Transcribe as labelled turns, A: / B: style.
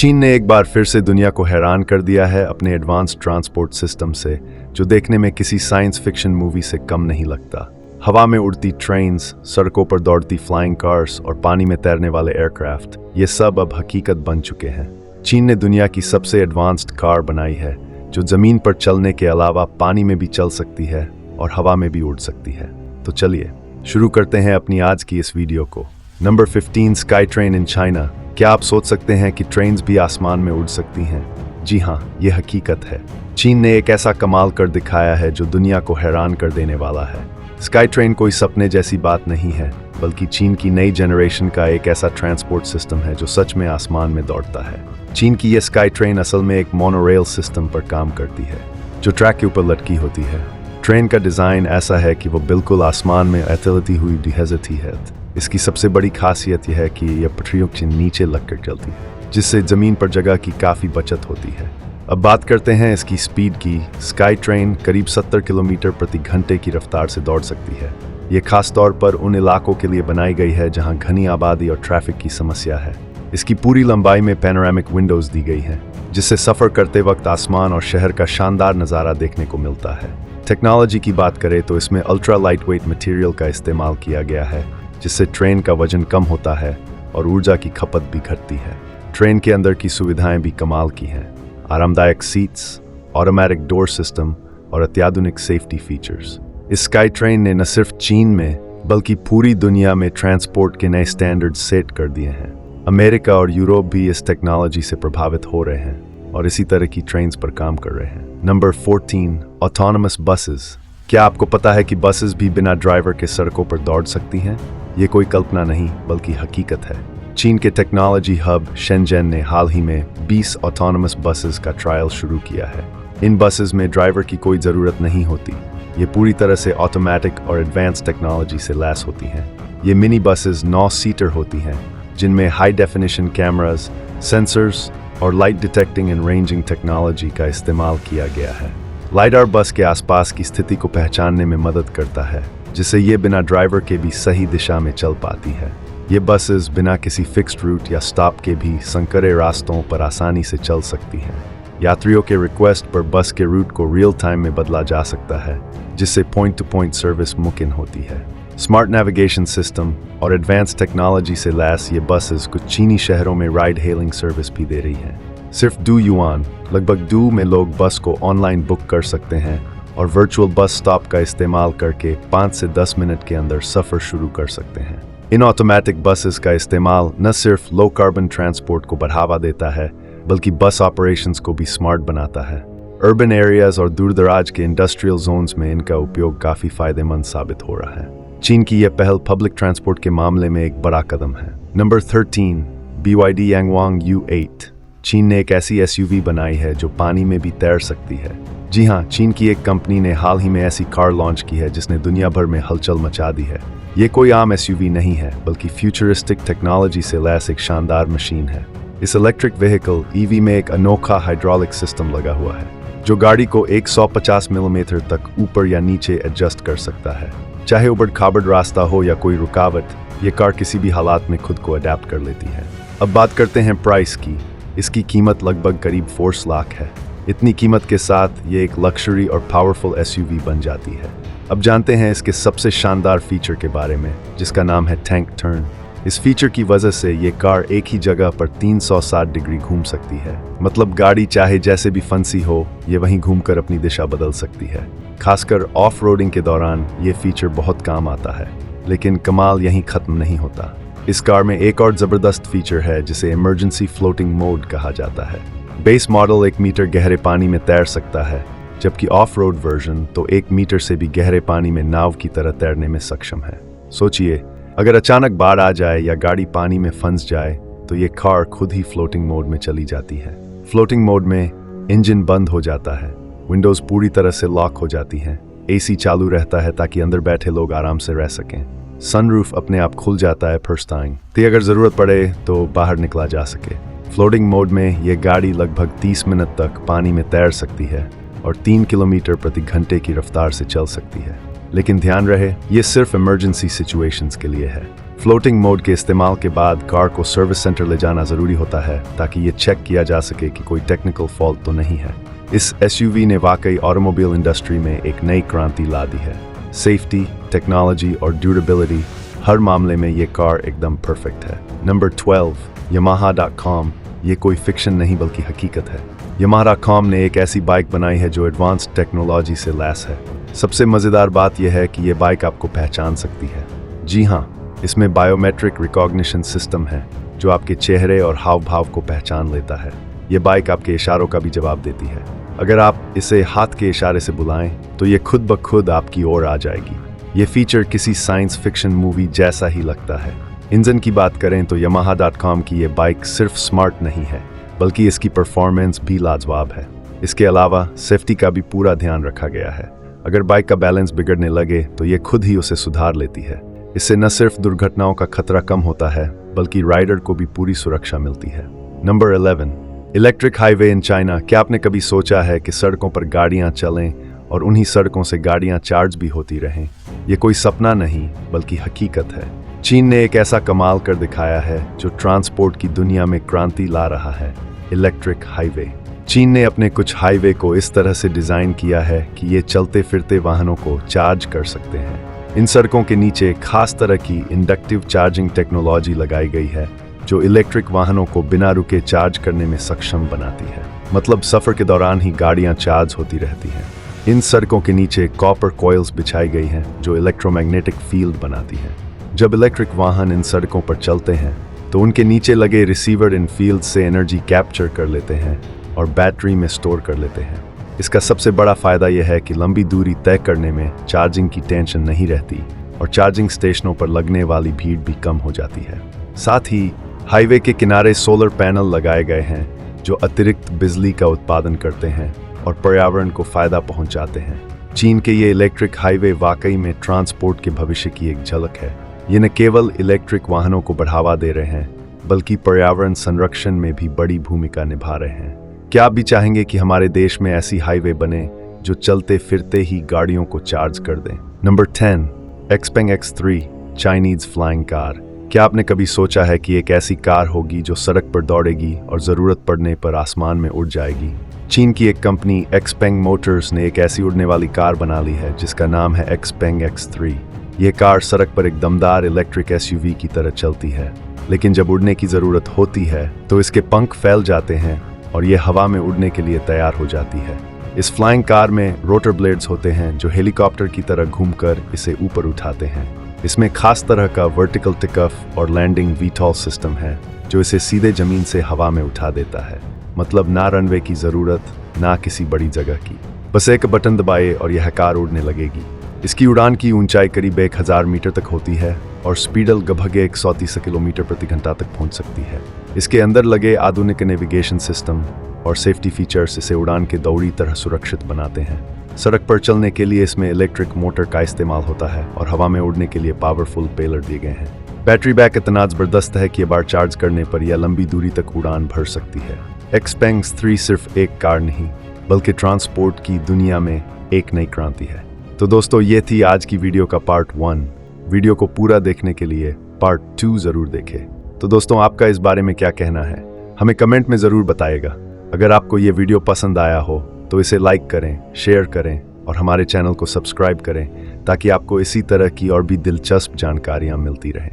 A: चीन ने एक बार फिर से दुनिया को हैरान कर दिया है अपने एडवांस ट्रांसपोर्ट सिस्टम से, जो देखने में किसी साइंस फिक्शन मूवी से कम नहीं लगता। हवा में उड़ती ट्रेन्स, सड़कों पर दौड़ती फ्लाइंग कार्स और पानी में तैरने वाले एयरक्राफ्ट, ये सब अब हकीकत बन चुके हैं। चीन ने दुनिया की सबसे एडवांस्ड कार बनाई है, जो जमीन पर चलने के अलावा पानी में भी चल सकती है और हवा में भी उड़ सकती है। तो चलिए शुरू करते हैं अपनी आज की इस वीडियो को। Number 15, sky train in China. क्या आप सोच सकते हैं कि ट्रेन्स भी आसमान में उड़ सकती हैं? जी हाँ, ये हकीकत है। चीन ने एक ऐसा कमाल कर दिखाया है जो दुनिया को हैरान कर देने वाला है। स्काई ट्रेन कोई सपने जैसी बात नहीं है, बल्कि चीन की नई जनरेशन का एक ऐसा ट्रांसपोर्ट सिस्टम है जो सच में आसमान में दौड़ता है। चीन की ये स्काई ट्रेन असल में एक मोनोरेल सिस्टम पर काम करती है, जो ट्रैक के ऊपर लटकी होती है। ट्रेन का डिज़ाइन ऐसा है कि वो बिल्कुल आसमान में तैरती हुई दिखती है। इसकी सबसे बड़ी खासियत यह है कि यह पटरियों के नीचे लगकर चलती है, जिससे ज़मीन पर जगह की काफ़ी बचत होती है। अब बात करते हैं इसकी स्पीड की। स्काई ट्रेन करीब 70 किलोमीटर प्रति घंटे की रफ्तार से दौड़ सकती है। ये खास तौर पर उन इलाकों के लिए बनाई गई है जहां घनी आबादी और ट्रैफिक की समस्या है। इसकी पूरी लंबाई में पैनोरामिक विंडोज़ दी गई हैं, जिससे सफ़र करते वक्त आसमान और शहर का शानदार नज़ारा देखने को मिलता है। टेक्नोलॉजी की बात करें तो इसमें अल्ट्रा लाइट वेट मटीरियल का इस्तेमाल किया गया है, जिससे ट्रेन का वजन कम होता है और ऊर्जा की खपत भी घटती है। ट्रेन के अंदर की सुविधाएं भी कमाल की हैं। आरामदायक सीट्स, ऑटोमेटिक डोर सिस्टम और अत्याधुनिक सेफ्टी फीचर्स। इस स्काई ट्रेन ने न सिर्फ चीन में बल्कि पूरी दुनिया में ट्रांसपोर्ट के नए स्टैंडर्ड सेट कर दिए हैं। अमेरिका और यूरोप भी इस टेक्नोलॉजी से प्रभावित हो रहे हैं और इसी तरह की ट्रेन्स पर काम कर रहे हैं। Number 14, autonomous buses. क्या आपको पता है कि बसेस भी बिना ड्राइवर के सड़कों पर दौड़ सकती हैं? ये कोई कल्पना नहीं बल्कि हकीकत है। चीन के टेक्नोलॉजी हब शेनज़ेन ने हाल ही में 20 ऑटोनमस बसेस का ट्रायल शुरू किया है। इन बसेस में ड्राइवर की कोई ज़रूरत नहीं होती। ये पूरी तरह से ऑटोमेटिक और एडवांस टेक्नोलॉजी से लैस होती हैं। ये मिनी बसेस 9 सीटर होती हैं, जिनमें हाई डेफिनेशन कैमरास, सेंसर्स और light detecting and ranging technology का इस्तेमाल किया गया है। लाइडार बस के आसपास की स्थिति को पहचानने में मदद करता है, जिससे ये बिना ड्राइवर के भी सही दिशा में चल पाती है। ये बसेस बिना किसी फिक्स्ड रूट या स्टॉप के भी संकरे रास्तों पर आसानी से चल सकती हैं। यात्रियों के रिक्वेस्ट पर बस के रूट को रियल टाइम में बदला जा सकता है, जिससे पॉइंट टू पॉइंट सर्विस मुमकिन होती है। स्मार्ट नेविगेशन सिस्टम और एडवांस टेक्नोलॉजी से लैस ये बसेस कुछ चीनी शहरों में राइड हेलिंग सर्विस भी दे रही हैं। सिर्फ 2 युआन, लगभग 2 में लोग बस को ऑनलाइन बुक कर सकते हैं और वर्चुअल बस स्टॉप का इस्तेमाल करके 5 से 10 मिनट के अंदर सफ़र शुरू कर सकते हैं। इन ऑटोमेटिक बसेस का इस्तेमाल न सिर्फ लो कार्बन ट्रांसपोर्ट को बढ़ावा देता है, बल्कि बस ऑपरेशंस को भी स्मार्ट बनाता है। अर्बन एरियाज और दूरदराज के इंडस्ट्रियल जोन्स में इनका उपयोग काफ़ी फायदेमंद साबित हो रहा है। चीन की यह पहल पब्लिक ट्रांसपोर्ट के मामले में एक बड़ा कदम है। Number 13, BYD यांगवांग U8। चीन ने एक ऐसी SUV बनाई है जो पानी में भी तैर सकती है। जी हाँ, चीन की एक कंपनी ने हाल ही में ऐसी कार लॉन्च की है जिसने दुनिया भर में हलचल मचा दी है। ये कोई आम SUV नहीं है, बल्कि फ्यूचरिस्टिक टेक्नोलॉजी से लैस एक शानदार मशीन है। इस इलेक्ट्रिक व्हीकल EV में एक अनोखा हाइड्रोलिक सिस्टम लगा हुआ है, जो गाड़ी को 150 मिलीमीटर तक ऊपर या नीचे एडजस्ट कर सकता है। चाहे उबड़ खाबड़ रास्ता हो या कोई रुकावट, ये कार किसी भी हालात में खुद को अडेप्ट कर लेती है। अब बात करते हैं प्राइस की। इसकी कीमत लगभग करीब 4 लाख है। इतनी कीमत के साथ ये एक लग्जरी और पावरफुल SUV बन जाती है। अब जानते हैं इसके सबसे शानदार फीचर के बारे में, जिसका नाम है टैंक टर्न। इस फीचर की वजह से ये कार एक ही जगह पर 360 डिग्री घूम सकती है। मतलब गाड़ी चाहे जैसे भी फंसी हो, ये वहीं घूमकर अपनी दिशा बदल सकती है। खासकर ऑफ रोडिंग के दौरान ये फीचर बहुत काम आता है। लेकिन कमाल यहीं खत्म नहीं होता। इस कार में एक और ज़बरदस्त फीचर है जिसे इमरजेंसी फ्लोटिंग मोड कहा जाता है। बेस मॉडल 1 मीटर गहरे पानी में तैर सकता है, जबकि ऑफ रोड वर्जन तो 1 मीटर से भी गहरे पानी में नाव की तरह तैरने में सक्षम है। सोचिए, अगर अचानक बाढ़ आ जाए या गाड़ी पानी में फंस जाए तो ये कार खुद ही फ्लोटिंग मोड में चली जाती है। फ्लोटिंग मोड में इंजन बंद हो जाता है, विंडोज़ पूरी तरह से लॉक हो जाती हैं, AC चालू रहता है ताकि अंदर बैठे लोग आराम से रह सकें, सनरूफ अपने आप खुल जाता है फर्स्ट टाइम, तो अगर ज़रूरत पड़े तो बाहर निकला जा सके। फ्लोटिंग मोड में यह गाड़ी लगभग 30 मिनट तक पानी में तैर सकती है और 3 किलोमीटर प्रति घंटे की रफ्तार से चल सकती है। लेकिन ध्यान रहे ये सिर्फ इमरजेंसी सिचुएशंस के लिए है। फ्लोटिंग मोड के इस्तेमाल के बाद कार को सर्विस सेंटर ले जाना जरूरी होता है ताकि ये चेक किया जा सके कि कोई टेक्निकल फॉल्ट तो नहीं है। इस एसयूवी ने वाकई ऑटोमोबाइल इंडस्ट्री में एक नई क्रांति ला दी है। सेफ्टी, टेक्नोलॉजी और ड्यूरेबिलिटी हर मामले में ये कार एकदम परफेक्ट है। Number 12, Yamaha.com। ये कोई फिक्शन नहीं बल्कि हकीकत है। Yamaha.com ने एक ऐसी बाइक बनाई है जो एडवांस्ड टेक्नोलॉजी से लैस है। सबसे मज़ेदार बात यह है कि ये बाइक आपको पहचान सकती है। जी हाँ, इसमें बायोमेट्रिक रिकॉग्निशन सिस्टम है जो आपके चेहरे और हाव भाव को पहचान लेता है। ये बाइक आपके इशारों का भी जवाब देती है। अगर आप इसे हाथ के इशारे से बुलाएं तो ये खुद ब खुद आपकी ओर आ जाएगी। ये फीचर किसी साइंस फिक्शन मूवी जैसा ही लगता है। इंजन की बात करें तो Yamaha.com की ये बाइक सिर्फ स्मार्ट नहीं है बल्कि इसकी परफॉर्मेंस भी लाजवाब है। इसके अलावा सेफ्टी का भी पूरा ध्यान रखा गया है। अगर बाइक का बैलेंस बिगड़ने लगे तो ये खुद ही उसे सुधार लेती है। इससे न सिर्फ दुर्घटनाओं का खतरा कम होता है बल्कि राइडर को भी पूरी सुरक्षा मिलती है। Number 11, electric highway in China. क्या आपने कभी सोचा है कि सड़कों पर गाड़ियां चलें और उन्हीं सड़कों से गाड़ियां चार्ज भी होती रहें? ये कोई सपना नहीं बल्कि हकीकत है। चीन ने एक ऐसा कमाल कर दिखाया है जो ट्रांसपोर्ट की दुनिया में क्रांति ला रहा है, इलेक्ट्रिक हाईवे। चीन ने अपने कुछ हाईवे को इस तरह से डिजाइन किया है कि ये चलते फिरते वाहनों को चार्ज कर सकते हैं। इन सड़कों के नीचे खास तरह की इंडक्टिव चार्जिंग टेक्नोलॉजी लगाई गई है जो इलेक्ट्रिक वाहनों को बिना रुके चार्ज करने में सक्षम बनाती है। मतलब सफर के दौरान ही गाड़ियां चार्ज होती रहती हैं। इन सड़कों के नीचे कॉपर कॉइल्स बिछाई गई हैं जो इलेक्ट्रोमैग्नेटिक फील्ड बनाती हैं। जब इलेक्ट्रिक वाहन इन सड़कों पर चलते हैं तो उनके नीचे लगे रिसीवर इन फील्ड से एनर्जी कैप्चर कर लेते हैं और बैटरी में स्टोर कर लेते हैं। इसका सबसे बड़ा फायदा यह है कि लंबी दूरी तय करने में चार्जिंग की टेंशन नहीं रहती और चार्जिंग स्टेशनों पर लगने वाली भीड़ भी कम हो जाती है। साथ ही हाईवे के किनारे सोलर पैनल लगाए गए हैं जो अतिरिक्त बिजली का उत्पादन करते हैं और पर्यावरण को फायदा पहुंचाते हैं। चीन के ये इलेक्ट्रिक हाईवे वाकई में ट्रांसपोर्ट के भविष्य की एक झलक है। ये न केवल इलेक्ट्रिक वाहनों को बढ़ावा दे रहे हैं बल्कि पर्यावरण संरक्षण में भी बड़ी भूमिका निभा रहे हैं। क्या आप भी चाहेंगे कि हमारे देश में ऐसी हाईवे बने जो चलते फिरते ही गाड़ियों को चार्ज कर दें? Number 10, XPeng X3 Chinese flying car. क्या आपने कभी सोचा है कि एक ऐसी कार होगी जो सड़क पर दौड़ेगी और ज़रूरत पड़ने पर आसमान में उड़ जाएगी? चीन की एक कंपनी XPeng मोटर्स ने एक ऐसी उड़ने वाली कार बना ली है जिसका नाम है XPeng X3। ये कार सड़क पर एक दमदार इलेक्ट्रिक एसयूवी की तरह चलती है, लेकिन जब उड़ने की ज़रूरत होती है तो इसके पंख फैल जाते हैं और ये हवा में उड़ने के लिए तैयार हो जाती है। इस फ्लाइंग कार में रोटर ब्लेड्स होते हैं जो हेलीकॉप्टर की तरह घूमकर इसे ऊपर उठाते हैं। इसमें खास तरह का वर्टिकल टेक ऑफ और लैंडिंग वीटॉल सिस्टम है जो इसे सीधे जमीन से हवा में उठा देता है। मतलब ना रनवे की ज़रूरत ना किसी बड़ी जगह की, बस एक बटन दबाए और यह कार उड़ने लगेगी। इसकी उड़ान की ऊंचाई करीब 1000 मीटर तक होती है और स्पीड लगभग 130 किलोमीटर प्रति घंटा तक पहुंच सकती है। इसके अंदर लगे आधुनिक नेविगेशन सिस्टम और सेफ्टी फीचर्स इसे उड़ान के दौड़ी तरह सुरक्षित बनाते हैं। सड़क पर चलने के लिए इसमें इलेक्ट्रिक मोटर का इस्तेमाल होता है और हवा में उड़ने के लिए पावरफुल पेलर दिए गए हैं। बैटरी बैक इतना ज़बरदस्त है कि बार चार्ज करने पर यह लंबी दूरी तक उड़ान भर सकती है। XPeng 3 सिर्फ एक कार नहीं बल्कि ट्रांसपोर्ट की दुनिया में एक नई क्रांति है। तो दोस्तों, ये थी आज की वीडियो का पार्ट 1। वीडियो को पूरा देखने के लिए पार्ट 2 जरूर देखें। तो दोस्तों, आपका इस बारे में क्या कहना है हमें कमेंट में ज़रूर बताइएगा। अगर आपको ये वीडियो पसंद आया हो तो इसे लाइक करें, शेयर करें और हमारे चैनल को सब्सक्राइब करें ताकि आपको इसी तरह की और भी दिलचस्प जानकारियाँ मिलती रहें।